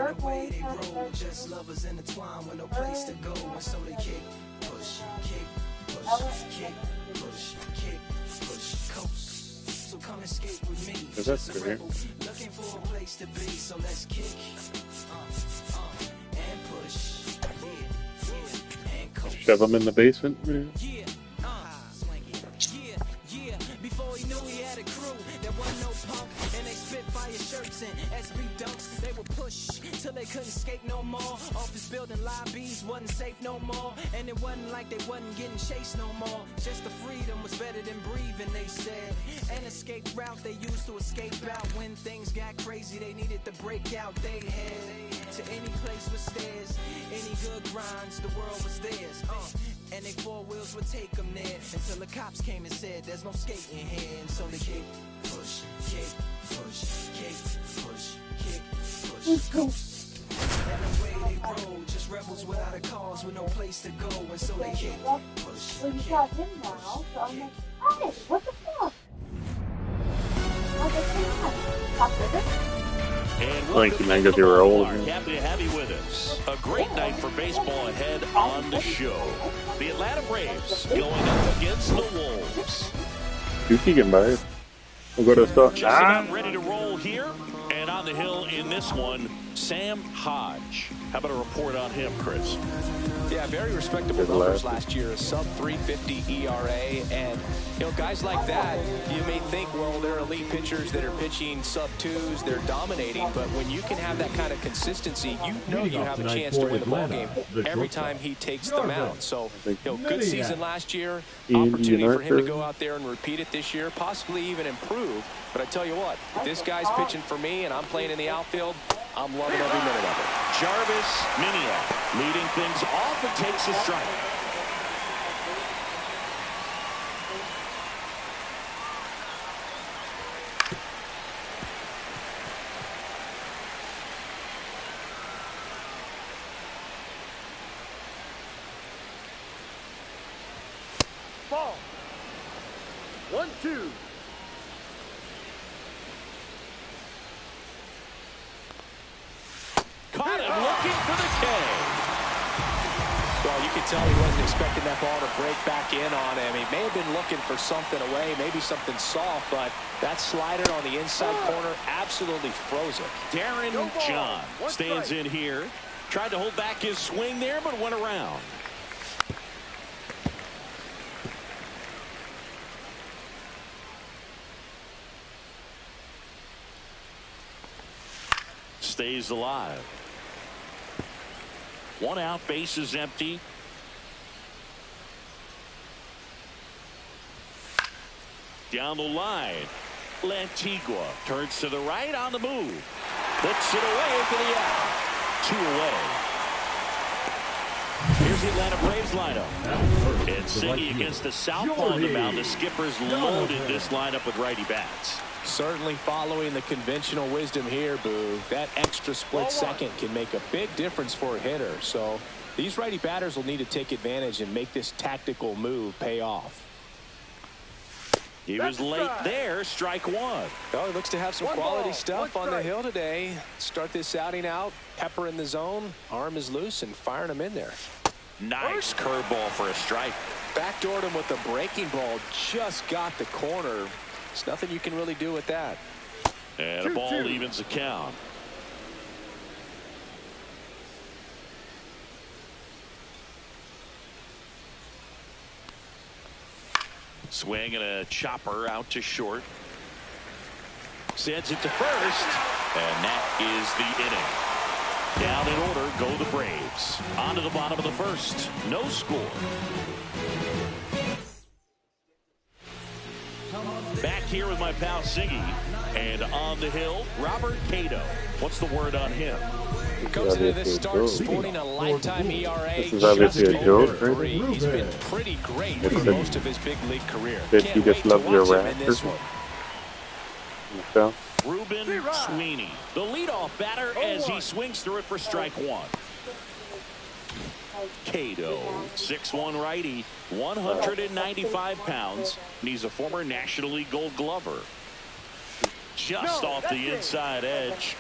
And the way they roll, just lovers intertwined with no place to go. And so they kick, push, coast. So come escape with me. Just a rebel, looking for a place to be. So let's kick, and push, and coast. Shove them in the basement. Before he knew he had a crew, there wasn't no punk, and they spit fire shirts and SB dunks. They would push till they couldn't skate no more. Office building lobbies wasn't safe no more, and it wasn't like they wasn't getting chased no more. Just the freedom was better than breathing, they said. An escape route they used to escape out when things got crazy. They needed to break out. They head to any place with stairs, any good grinds. The world was theirs. And they four wheels would take them there until the cops came and said there's no skating here. And so they kick, push, coast. And the way they roll, just rebels without a cause with no place to go. And so they kick, push, well, you got him now, so I'm like, hey, what the fuck? Thank you, man, because you were old. Happy to have you with us. A great night for baseball ahead on the show. The Atlanta Braves going up against the Wolves. You can buy it. We'll go to the start. Just about ready to roll here. And on the hill in this one, Sam Hodge. How about a report on him, Chris? Yeah, very respectable numbers last year, a sub 350 ERA, and you know, guys like that, you may think, well, they're elite pitchers that are pitching sub twos, they're dominating, but when you can have that kind of consistency, you know you have a chance to win the ball game every time he takes the mound. So, you know, good season last year, opportunity for him to go out there and repeat it this year, possibly even improve. But I tell you what, if this guy's pitching for me and I'm playing in the outfield, I'm loving every minute of it. Jarvis Miniak leading things off and takes a strike. Ball. 1-2. Caught him looking for the K. Well, you can tell he wasn't expecting that ball to break back in on him. He may have been looking for something away, maybe something soft, but that slider on the inside corner absolutely froze it. Darren John stands in here. Tried to hold back his swing there, but went around. Stays alive. One out, base is empty. Down the line, Lantigua turns to the right on the move. Puts it away for the out. 2 away. Here's the Atlanta Braves lineup. It's Siggy against the southpaw on the mound. The skipper's loaded this lineup with righty bats. Certainly following the conventional wisdom here, Boo. That extra split second can make a big difference for a hitter. So these righty batters will need to take advantage and make this tactical move pay off. He was late there. Strike one. Well, he looks to have some quality stuff on the hill today. Start this outing out. Pepper in the zone. Arm is loose and firing him in there. Nice curveball for a strike. Backdoored him with the breaking ball. Just got the corner. There's nothing you can really do with that. And a ball evens the count. Swing and a chopper out to short. Sends it to first. And that is the inning. Down in order go the Braves. On to the bottom of the first. No score. Back here with my pal Siggy. And on the hill, Robert Cato. What's the word on him? Comes into this start sporting a lifetime ERA. This is obviously a joke, right? He's been pretty great for most of his big league career. That you just love your Raptors. Ruben Sweeney, the leadoff batter as he swings through it for strike one. Cato, 6'1" righty, 195 pounds, and he's a former National League Gold Glover. Just off the inside edge.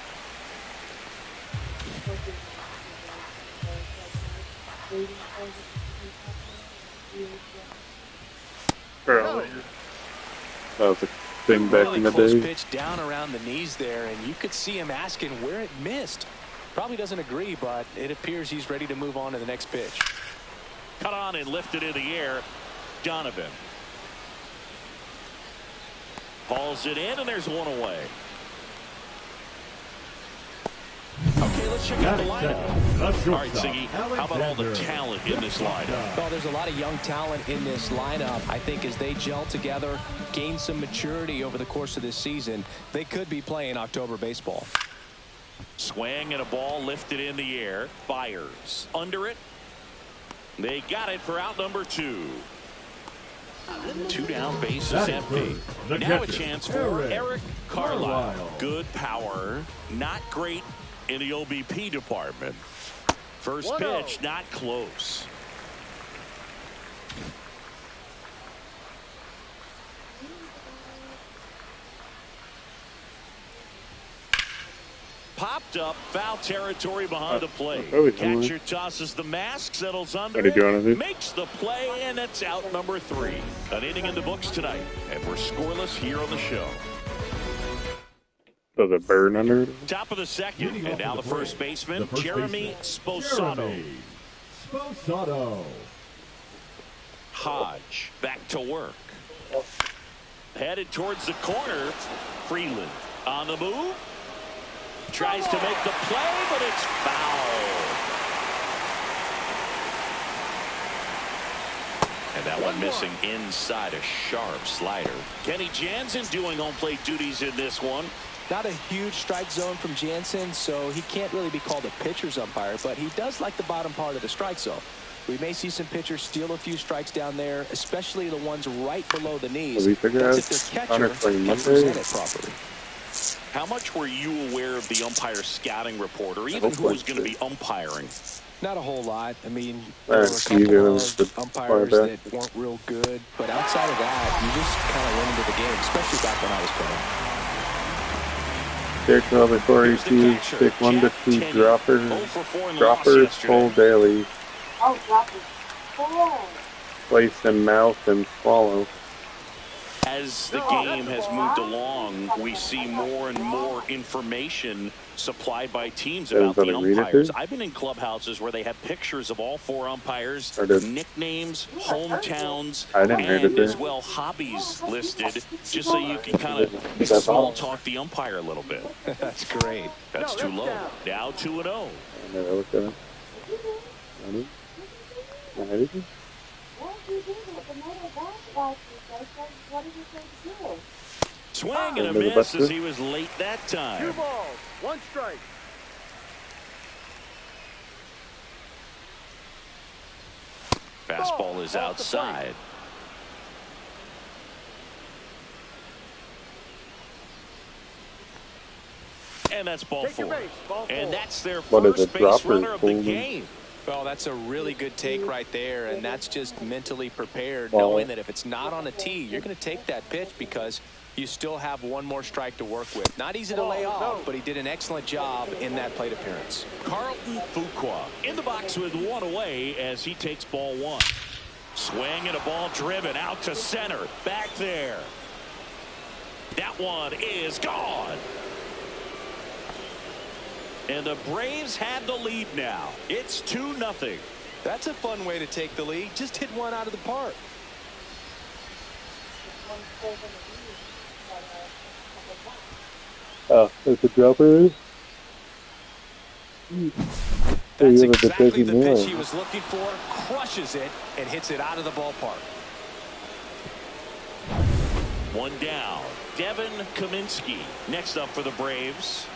Earlier. That was a thing back Really in the close day. pitch down around the knees there, and you could see him asking where it missed. Probably doesn't agree, but it appears he's ready to move on to the next pitch. Cut on and lifted in the air. Donovan hauls it in, and there's one away. Okay, let's check out the lineup. All right, Siggy, how about all the talent in this lineup? Well, there's a lot of young talent in this lineup. I think as they gel together, gain some maturity over the course of this season, they could be playing October baseball. Swing and a ball lifted in the air. Fires under it. They got it for out number 2. 2 down, bases empty. Now a chance for Eric Carlisle. Good power, not great in the OBP department. First pitch, not close. Popped up, foul territory behind the plate. Catcher tosses the mask, settles under it, makes the play, and it's out number 3. An inning in the books tonight, and we're scoreless here on the show. Does it burn under it? Top of the second, and now the first baseman, Jeremy Sposato. Hodge back to work. Headed towards the corner. Freeland on the move. Tries to make the play, but it's foul. And that one missing inside a sharp slider. Kenny Jansen doing home plate duties in this one. Not a huge strike zone from Jansen, so he can't really be called a pitcher's umpire, but he does like the bottom part of the strike zone. We may see some pitchers steal a few strikes down there, especially the ones right below the knees. That's if their catcher can present it properly. How much were you aware of the umpire scouting report, or even who was going to be umpiring? Not a whole lot. I mean, there were a couple of umpires that weren't real good, but outside of that, you just kind of went into the game, especially back when I was playing. Take another 42, take 1 to 2 droppers full daily. Oh, droppers full. Place in mouth and swallow. As the game has moved along, we see more and more information supplied by teams about the umpires. I've been in clubhouses where they have pictures of all 4 umpires, nicknames, hometowns, and as well hobbies listed, just so you can kind of small talk the umpire a little bit. That's great. That's too low. Now 2-0. Swing and a miss as he was late that time. 2 balls, 1 strike. Fastball is outside. And that's ball 4. And that's their first base runner of the game. Well, that's a really good take right there, and that's just mentally prepared, knowing that if it's not on a tee, you're going to take that pitch because you still have 1 more strike to work with. Not easy to lay off, but he did an excellent job in that plate appearance. Carlton Fuqua in the box with 1 away as he takes ball 1. Swing and a ball driven out to center. Back there. That one is gone. And the Braves have the lead now. It's 2-0. That's a fun way to take the lead. Just hit one out of the park. There's a dropper. That's exactly the pitch he was looking for. Crushes it and hits it out of the ballpark. 1 down. Devin Kaminsky next up for the Braves.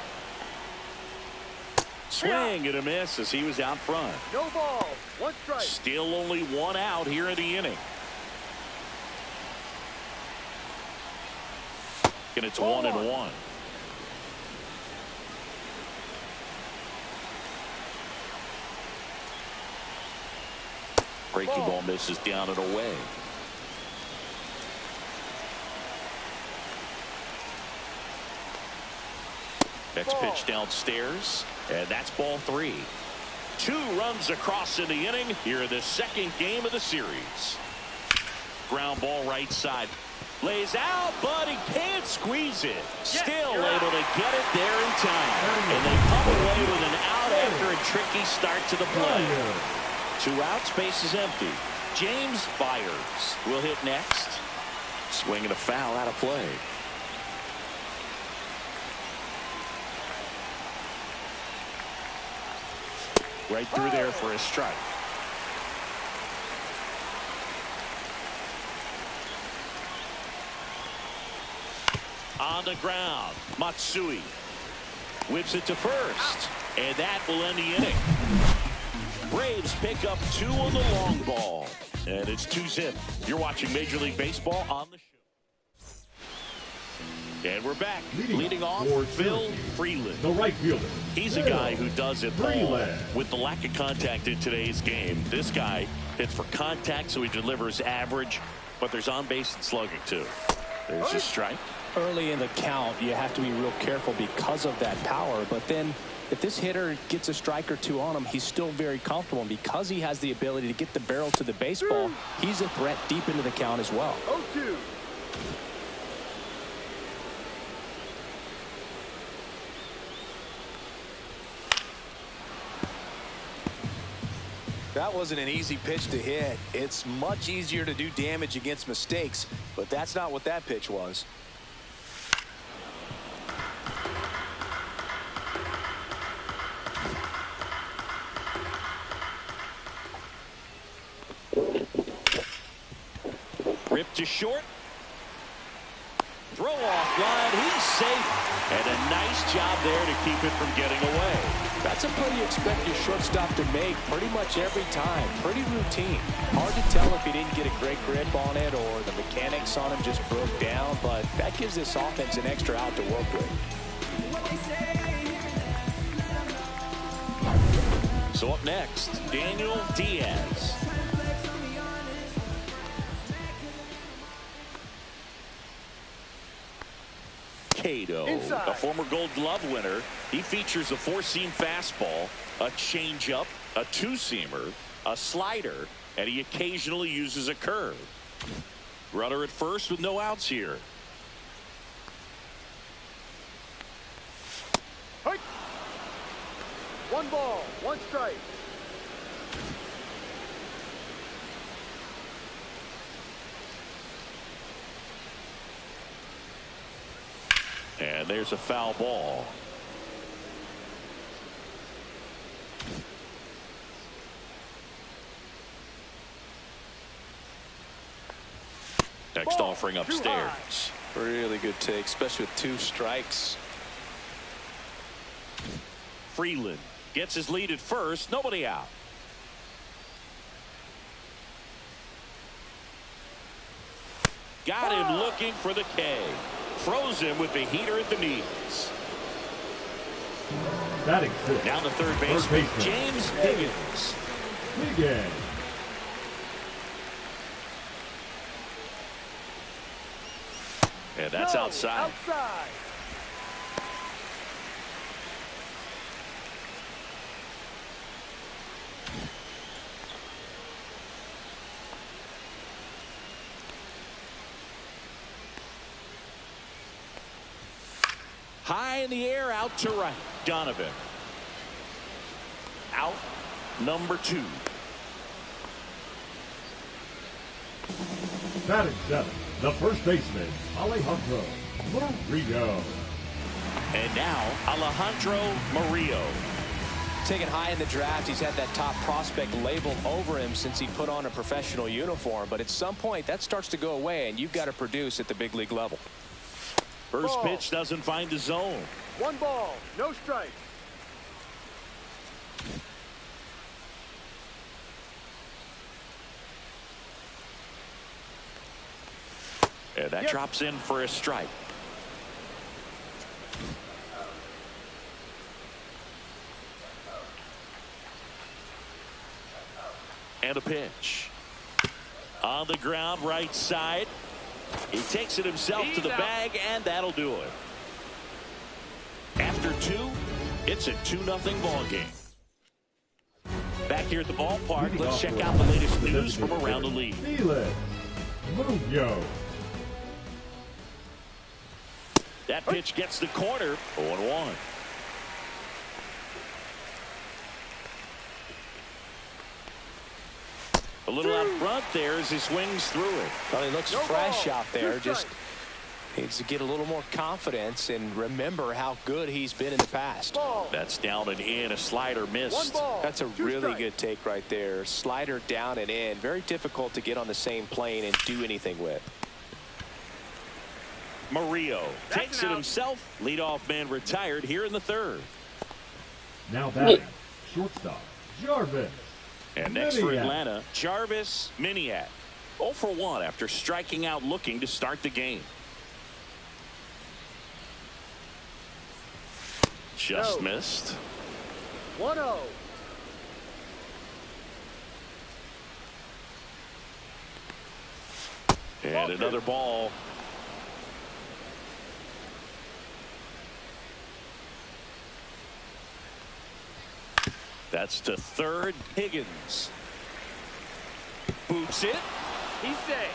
Swing and a miss as he was out front. No ball, 1 strike. Still only 1 out here in the inning. And it's 1-1. Breaking ball misses down and away. Next pitch downstairs, and that's ball 3. 2 runs across in the inning here in the second game of the series. Ground ball right side. Lays out, but he can't squeeze it. Still able to get it there in time. And they come away with an out after a tricky start to the play. 2 outs, base is empty. James Byers will hit next. Swinging a foul out of play. Right through there for a strike. On the ground, Matsui whips it to first, and that will end the inning. Braves pick up 2 on the long ball, and it's 2-zip. You're watching Major League Baseball on the show. And we're back. Leading off, Phil Freeland. The right fielder. He's a guy who does it all. With the lack of contact in today's game, this guy hits for contact, so he delivers average, but there's on-base and slugging, too. There's a strike. Early in the count, you have to be real careful because of that power, but then if this hitter gets a strike or 2 on him, he's still very comfortable, and because he has the ability to get the barrel to the baseball, he's a threat deep into the count as well. 0-2. That wasn't an easy pitch to hit. It's much easier to do damage against mistakes, but that's not what that pitch was. Ripped to short. Throw off line. He's safe. And a nice job there to keep it from getting away. That's a pretty expected shortstop to make pretty much every time. Pretty routine. Hard to tell if he didn't get a great grip on it or the mechanics on him just broke down, but that gives this offense an extra out to work with. So up next, Daniel Diaz. Cato, a former Gold Glove winner. He features a 4-seam fastball, a changeup, a 2-seamer, a slider, and he occasionally uses a curve. Runner at first with no outs here. Hey. 1 ball, 1 strike. And there's a foul ball. Next offering upstairs. Really good take, especially with 2 strikes. Freeland gets his lead at first. Nobody out. Got him looking for the K. Froze him with the heater at the knees. Batting 6. Now the third baseman, James Higgins. And that's outside. High in the air, out to right. Donovan. Out, number 2. Batting 7, the first baseman, Alejandro Murillo. And now, Alejandro Murillo. Taken high in the draft, he's had that top prospect labeled over him since he put on a professional uniform. But at some point, that starts to go away, and you've got to produce at the big league level. First pitch doesn't find the zone. 1 ball, no strike. And that drops in for a strike. And a pitch. On the ground, right side. He takes it himself to the bag, and that'll do it. After 2, it's a 2-0 ball game. Back here at the ballpark, let's check out the latest news from around the league. That pitch gets the corner. 0-1. A little out front there as he swings through it. Well, he looks fresh out there. Just needs to get a little more confidence and remember how good he's been in the past. That's down and in. A slider missed. That's a really good take right there. Slider down and in. Very difficult to get on the same plane and do anything with. Murillo takes it himself. Leadoff man retired here in the 3rd. Now batting, shortstop, Jarvis. And next for Atlanta, Jarvis Miniat. 0 for 1 after striking out looking to start the game. Just missed. 1-0. And another ball. That's to 3rd. Higgins boots it. He's safe.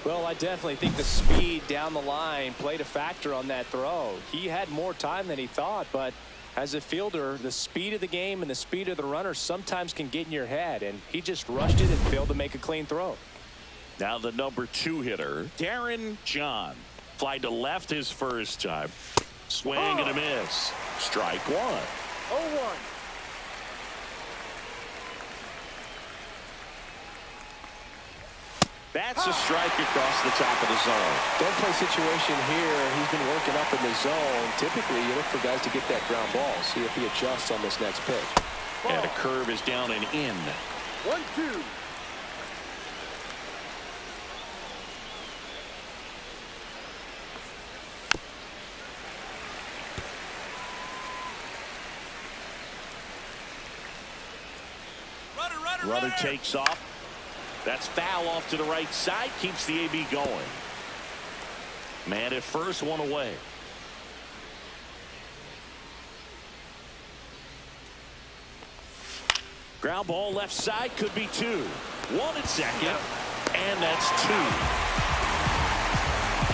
Well, I definitely think the speed down the line played a factor on that throw. He had more time than he thought, but as a fielder, the speed of the game and the speed of the runner sometimes can get in your head, and he just rushed it and failed to make a clean throw. Now the number 2 hitter, Darren John. Fly to left his first time. Swing and a miss. Strike 1. 0-1. That's a strike across the top of the zone. Don't play situation here. He's been working up in the zone. Typically, you look for guys to get that ground ball. See if he adjusts on this next pitch. And a curve is down and in. 1-2. Runner takes off. That's foul off to the right side. Keeps the AB going. Man at first, 1 away. Ground ball left side, could be 2. 1 at second, and that's 2.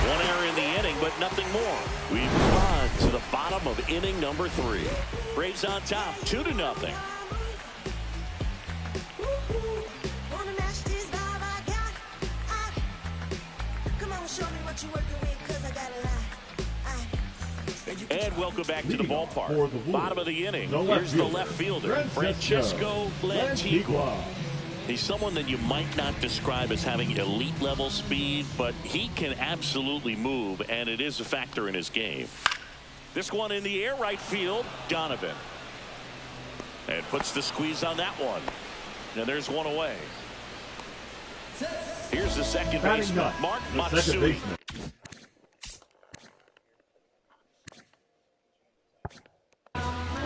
1 error in the inning, but nothing more. We move on to the bottom of inning number 3. Braves on top, 2-0. And welcome back to the ballpark. Bottom of the inning. Here's the left fielder, Francesco Lantigua. He's someone that you might not describe as having elite level speed, but he can absolutely move, and it is a factor in his game. This one in the air, right field, Donovan. And puts the squeeze on that one. And there's 1 away. Here's the second baseman, Mark Matsui.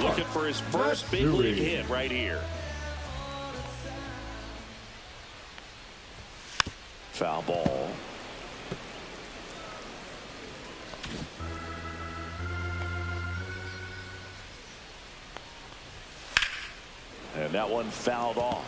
Looking for his first big league hit right here. Foul ball. And that one fouled off.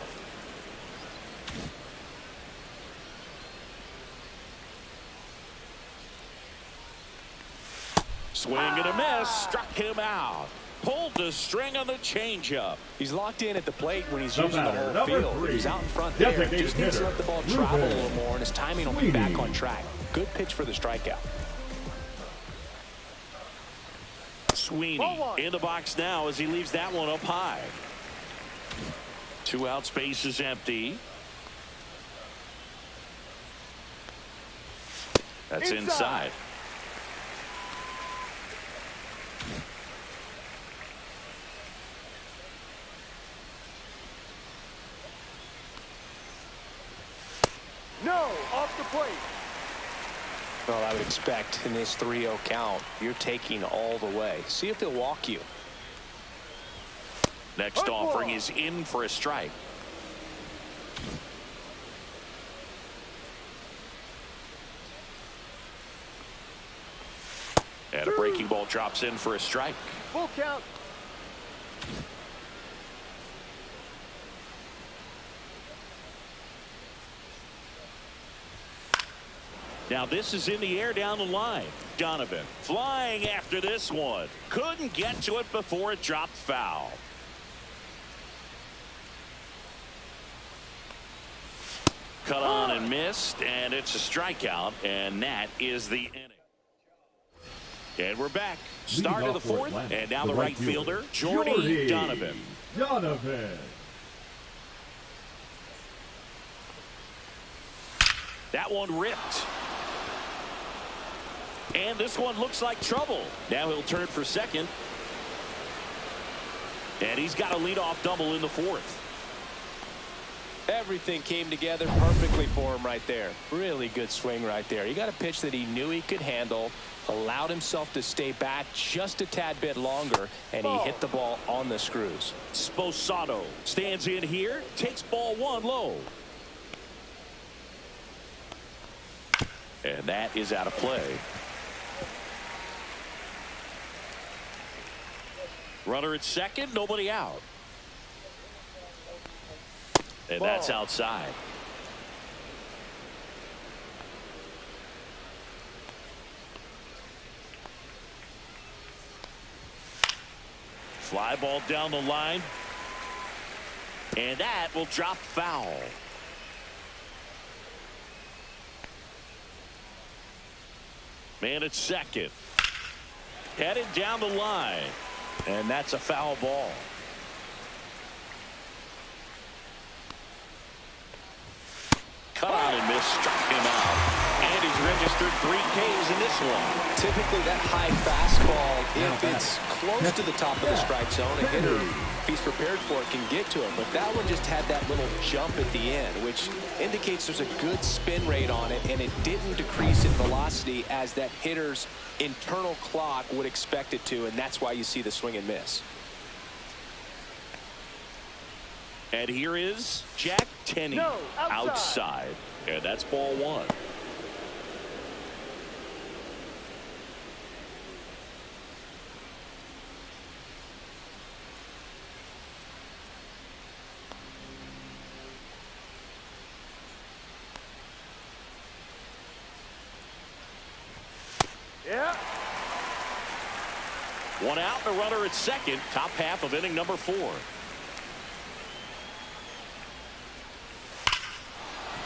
Swing and a miss. Struck him out. Pulled the string on the changeup. He's locked in at the plate when he's using the whole field. He's out in front there. Just needs to let the ball travel a little more, and his timing will be back on track. Good pitch for the strikeout. Sweeney in the box now as he leaves that one up high. 2 outs, base is empty. That's inside. No, off the plate. Well, I would expect in this 3-0 count, you're taking all the way. See if they'll walk you. Next offering is in for a strike. And a breaking ball drops in for a strike. Full count. Now this is in the air down the line. Donovan flying after this one. Couldn't get to it before it dropped foul. Cut on and missed, and it's a strikeout, and that is the inning. And we're back. Start of the fourth, and now the right fielder, Jordy Donovan. That one ripped. And this one looks like trouble. Now he'll turn for second. And he's got a leadoff double in the fourth. Everything came together perfectly for him right there. Really good swing right there. He got a pitch that he knew he could handle, allowed himself to stay back just a tad bit longer, and he hit the ball on the screws. Sposado stands in here, takes ball one low. And that is out of play. Runner at second, nobody out. And that's outside. Fly ball down the line. And that will drop foul. Man at second. Headed down the line. And that's a foul ball. Cut on and miss, struck him out. And he's registered 3 Ks in this one. Typically that high fastball, if it's close to the top of the strike zone, a hitter, if he's prepared for it, can get to it. But that one just had that little jump at the end, which indicates there's a good spin rate on it, and it didn't decrease in velocity as that hitter's internal clock would expect it to, and that's why you see the swing and miss. And here is Jack Tenney. No, outside. And that's ball one. Yeah. One out, the runner at second. Top half of inning number 4.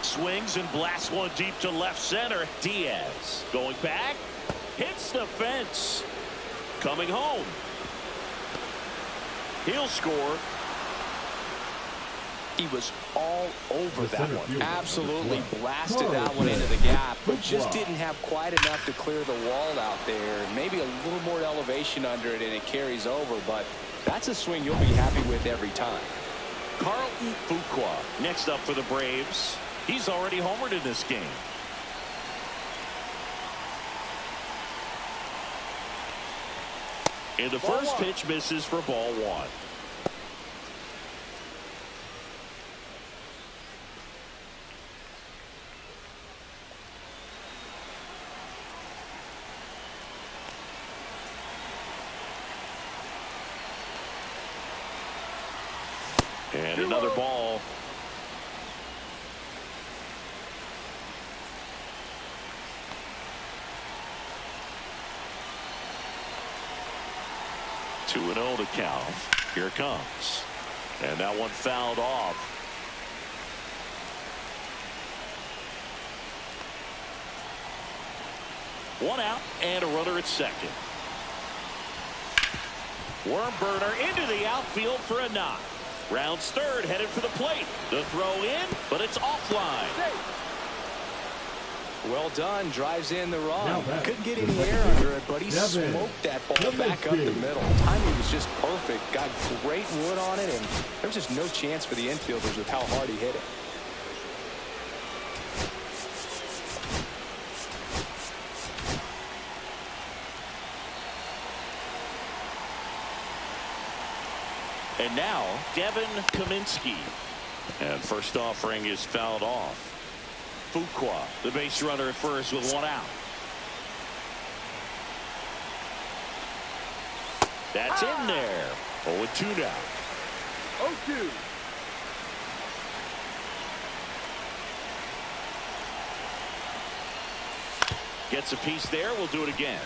Swings and blasts one deep to left center. Diaz going back, hits the fence, coming home. He'll score. He was all over that one. Absolutely blasted that one into the gap, but just didn't have quite enough to clear the wall out there. Maybe a little more elevation under it, and it carries over, but that's a swing you'll be happy with every time. Carlton Fuqua next up for the Braves. He's already homered in this game. And the first pitch misses for ball one. And another ball. Two and 0 to count. Here it comes. And that one fouled off. One out and a runner at second. Worm burner into the outfield for a knock. Rounds third, headed for the plate. The throw in, but it's offline. Well done, drives in the run. Couldn't get any air under it, but he smoked that ball back up the middle. Timing was just perfect. Got great wood on it, and there was just no chance for the infielders with how hard he hit it. And now, Devin Kaminsky. And first offering is fouled off. Fuqua, the base runner at first with one out. That's in there. 0-2 now. 0-2. Gets a piece there. We'll do it again.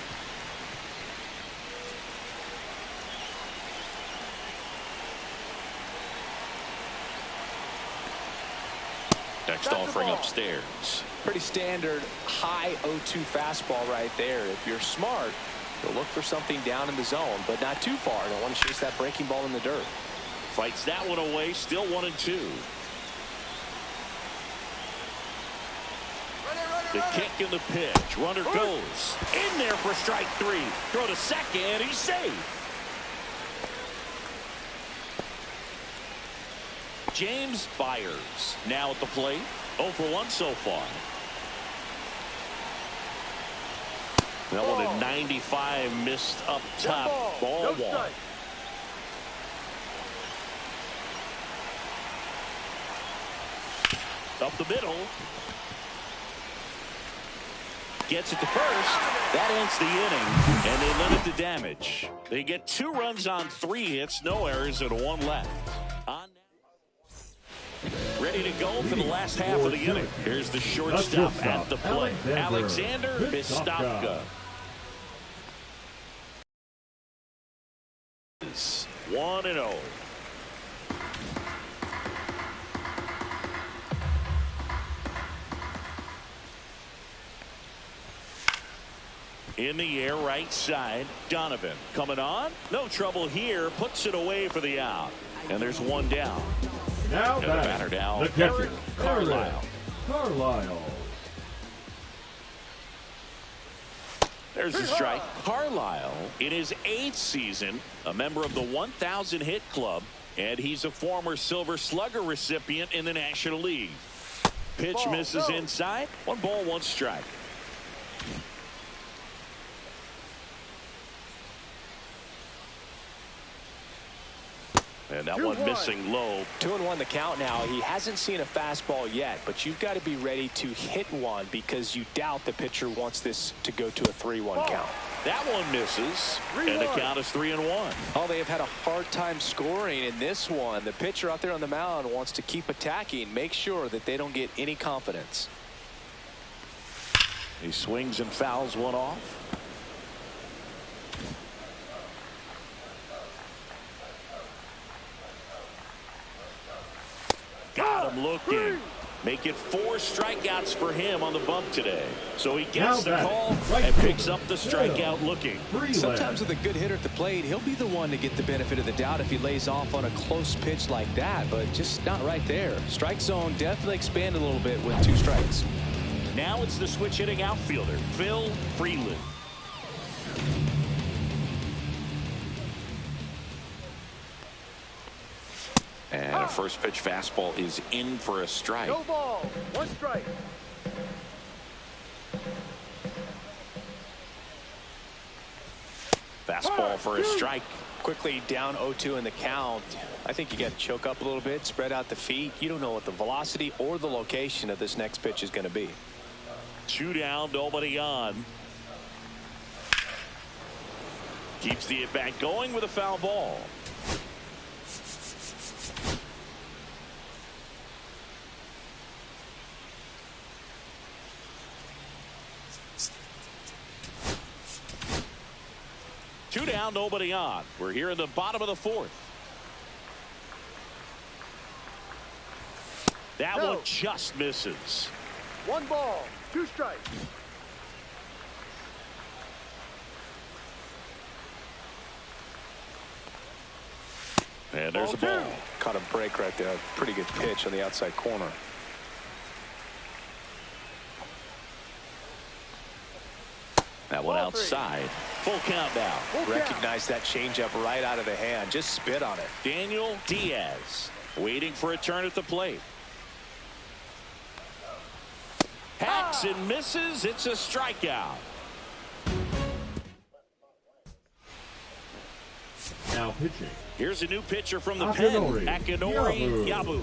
Next offering upstairs. Pretty standard high 0-2 fastball right there. If you're smart, you'll look for something down in the zone, but not too far. Don't want to chase that breaking ball in the dirt. Fights that one away. Still 1-2. The kick and the pitch. Runner goes in there for strike 3. Throw to second. He's safe. James Byers now at the plate. 0 for 1 so far. That one at 95 missed up top. Ball one. Up the middle. Gets it to first. That ends the inning, and they limit the damage. They get 2 runs on 3 hits, no errors, and 1 left. Ready to go for the last half of the inning. Here's the shortstop at the plate, Alexander Bistopka. 1-0. In the air, right side. Donovan coming on. No trouble here. Puts it away for the out. And there's 1 down. Now and the batter down. The catcher, Carlisle. There's the strike. Carlisle in his 8th season, a member of the 1,000 hit club, and he's a former Silver Slugger recipient in the National League. Pitch misses inside. 1 ball, 1 strike. And that one missing low. 2-1 the count now. He hasn't seen a fastball yet, but you've got to be ready to hit one because you doubt the pitcher wants this to go to a 3-1 count. That one misses, and the count is 3-1. Oh, they have had a hard time scoring in this one. The pitcher out there on the mound wants to keep attacking, make sure that they don't get any confidence. He swings and fouls one off. Got him looking. Make it 4 strikeouts for him on the bump today. So he gets the call and picks up the strikeout looking. Sometimes with a good hitter at the plate, he'll be the one to get the benefit of the doubt if he lays off on a close pitch like that, but just not right there. Strike zone definitely expanded a little bit with 2 strikes. Now it's the switch hitting outfielder, Phil Freeland. And a first pitch fastball is in for a strike. No ball, 1 strike. Fastball for a strike. Quickly down 0-2 in the count. I think you got to choke up a little bit, spread out the feet. You don't know what the velocity or the location of this next pitch is going to be. 2 down, nobody on. Keeps the at bat going with a foul ball. Two down, nobody on. We're here in the bottom of the 4th. That one just misses. 1 ball, 2 strikes. And there's a ball. Caught a break right there. Pretty good pitch on the outside corner. That one outside. Full count now. Recognize that changeup right out of the hand. Just spit on it. Daniel Diaz waiting for a turn at the plate. Hacks and misses. It's a strikeout. Now pitching. Here's a new pitcher from the pen, Akinori Yabu.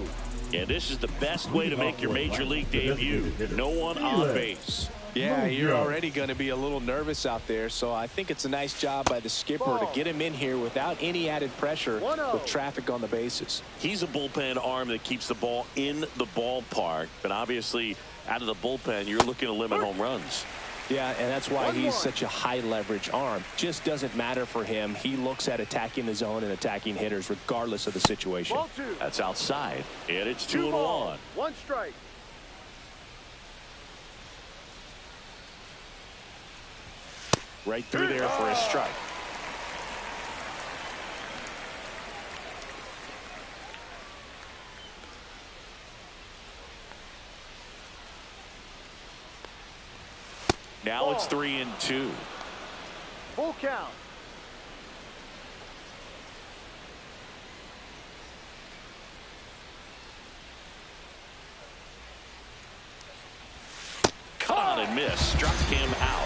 And this is the best way to make your major league debut. No one on base. Yeah, you're already going to be a little nervous out there, so I think it's a nice job by the skipper to get him in here without any added pressure with traffic on the bases. He's a bullpen arm that keeps the ball in the ballpark, but obviously out of the bullpen, you're looking to limit home runs. Yeah, and that's why he's such a high leverage arm. Just doesn't matter for him. He looks at attacking the zone and attacking hitters regardless of the situation. That's outside, and it's 2-1. 1 strike. Right through there for a strike. Now it's 3-2. Full count. Caught and missed. Struck him out.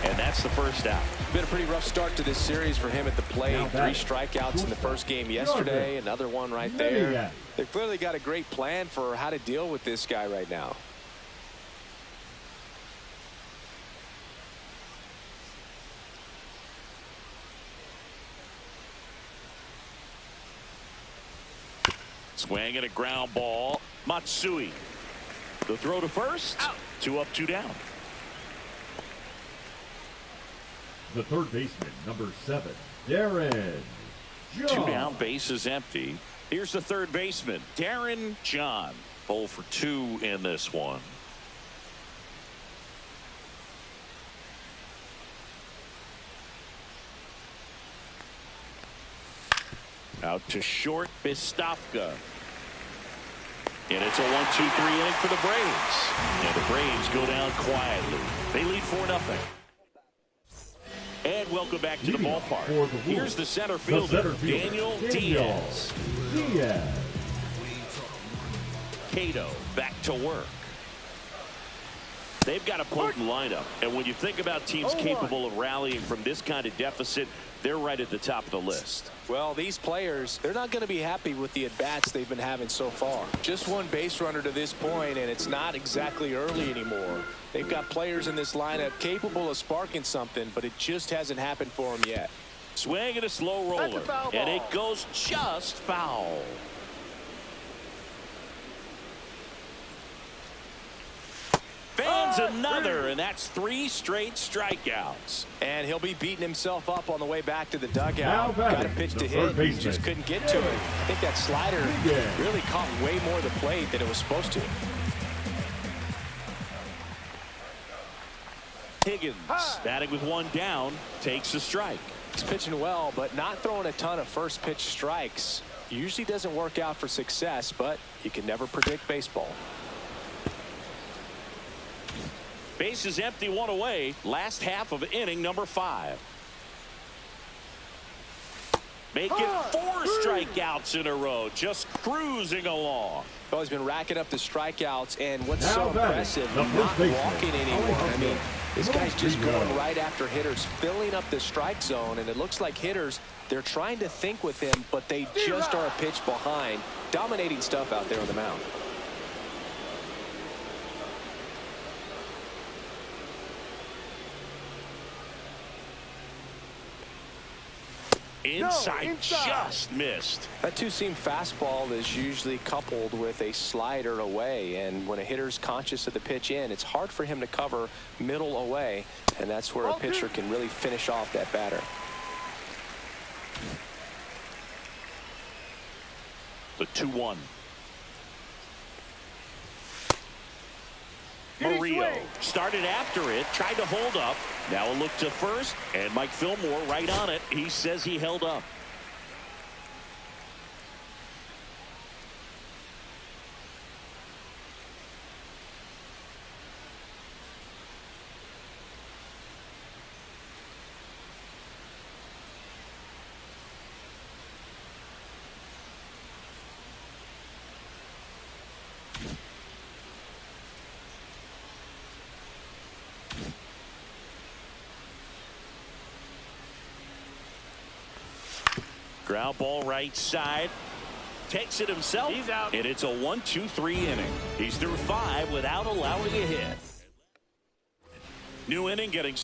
And that's the first out. Been a pretty rough start to this series for him at the plate. 3 strikeouts in the first game yesterday. Another one right there. They've clearly got a great plan for how to deal with this guy right now. Swing and a ground ball. Matsui. The throw to first. Out. 2 up, 2 down. The third baseman, number 7, Darren John. 2 down, base is empty. Here's the third baseman, Darren John. 0 for 2 in this one. Out to short, Bistofka. And it's a 1-2-3 inning for the Braves. And the Braves go down quietly. They lead 4-0. And welcome back to the ballpark. Here's the center fielder, Daniel Diaz. Cato back to work. They've got a potent lineup. And when you think about teams capable of rallying from this kind of deficit, they're right at the top of the list. Well, these players, they're not going to be happy with the at-bats they've been having so far. Just 1 base runner to this point, and it's not exactly early anymore. They've got players in this lineup capable of sparking something, but it just hasn't happened for them yet. Swing and a slow roller, and it goes just foul. Fans another, and that's 3 straight strikeouts. And he'll be beating himself up on the way back to the dugout. Got a pitch to hit, and just couldn't get to it. I think that slider really caught way more of the plate than it was supposed to. Higgins, batting with 1 down, takes a strike. He's pitching well, but not throwing a ton of first pitch strikes. Usually doesn't work out for success, but you can never predict baseball. Base is empty, 1 away. Last half of inning number 5. Make it 4 strikeouts in a row, just cruising along. Well, he's been racking up the strikeouts, and what's so impressive, not walking anyone. I mean, this guy's just going right after hitters, filling up the strike zone, and it looks like hitters, they're trying to think with him, but they just are a pitch behind. Dominating stuff out there on the mound. Inside, just missed. That two-seam fastball is usually coupled with a slider away, and when a hitter's conscious of the pitch in, it's hard for him to cover middle away, and that's where a pitcher can really finish off that batter. The 2-1. Murillo started after it, tried to hold up. Now a look to first, and Mike Fillmore right on it. He says he held up. Ground ball right side. Takes it himself. He's out. And it's a 1-2-3 inning. He's through 5 without allowing a hit. New inning getting